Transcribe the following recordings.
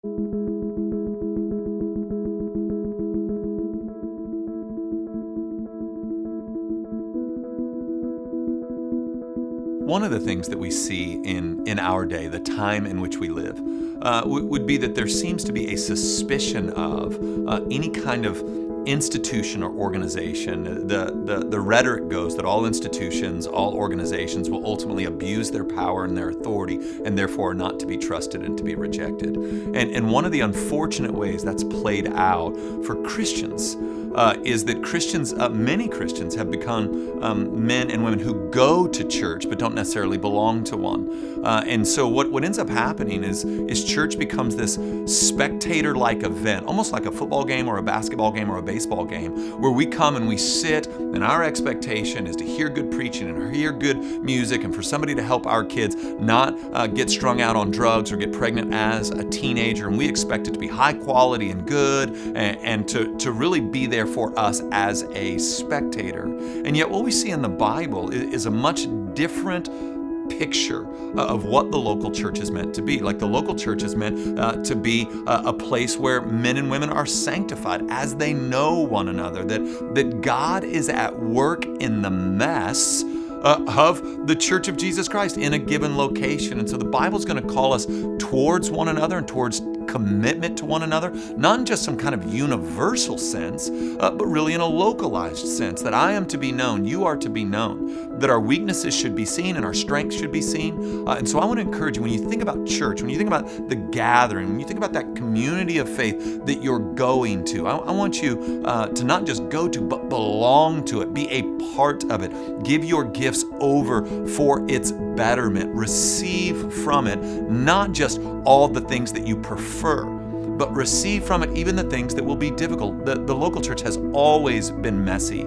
One of the things that we see in our day, the time in which we live, would be that there seems to be a suspicion of any kind of institution or organization. The rhetoric goes that all institutions, all organizations will ultimately abuse their power and their authority, and therefore are not to be trusted and to be rejected. And one of the unfortunate ways that's played out for Christians is that many Christians have become men and women who go to church but don't necessarily belong to one. And so what ends up happening is church becomes this spectator-like event, almost like a football game or a basketball game or a baseball game, where we come and we sit, and our expectation is to hear good preaching and hear good music, and for somebody to help our kids not get strung out on drugs or get pregnant as a teenager. And we expect it to be high quality and good, and to really be there for us as a spectator. And yet what we see in the Bible is a much different picture of what the local church is meant to be. Like, the local church is meant to be a place where men and women are sanctified as they know one another, that God is at work in the mess of the Church of Jesus Christ in a given location. And so the Bible's going to call us towards one another and towards commitment to one another, not in just some kind of universal sense, but really in a localized sense, that I am to be known, you are to be known, that our weaknesses should be seen and our strengths should be seen. And so I want to encourage you, when you think about church, when you think about the gathering, when you think about that community of faith that you're going to, I want you to not just go to, but belong to it, be a part of it, give your gifts over for its betterment, receive from it not just all the things that you prefer, but receive from it even the things that will be difficult. The local church has always been messy.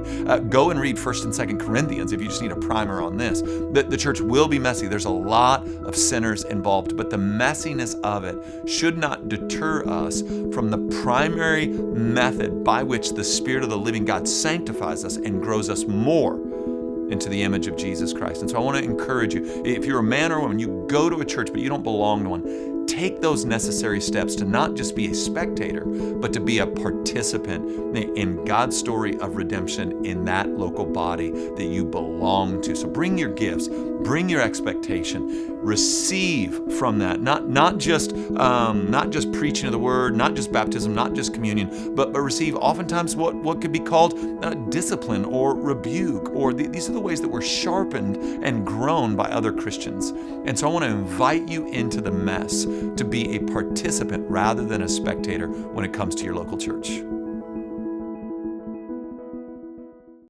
Go and read 1st and 2nd Corinthians if you just need a primer on this. The church will be messy. There's a lot of sinners involved, but the messiness of it should not deter us from the primary method by which the Spirit of the living God sanctifies us and grows us more into the image of Jesus Christ. And so I want to encourage you, if you're a man or a woman, you go to a church but you don't belong to one, take those necessary steps to not just be a spectator, but to be a participant in God's story of redemption in that local body that you belong to. So bring your gifts, bring your expectation, receive from that, not just preaching of the word, not just baptism, not just communion, but receive oftentimes what could be called discipline or rebuke, or these are the ways that we're sharpened and grown by other Christians. And so I want to invite you into the mess to be a participant rather than a spectator when it comes to your local church.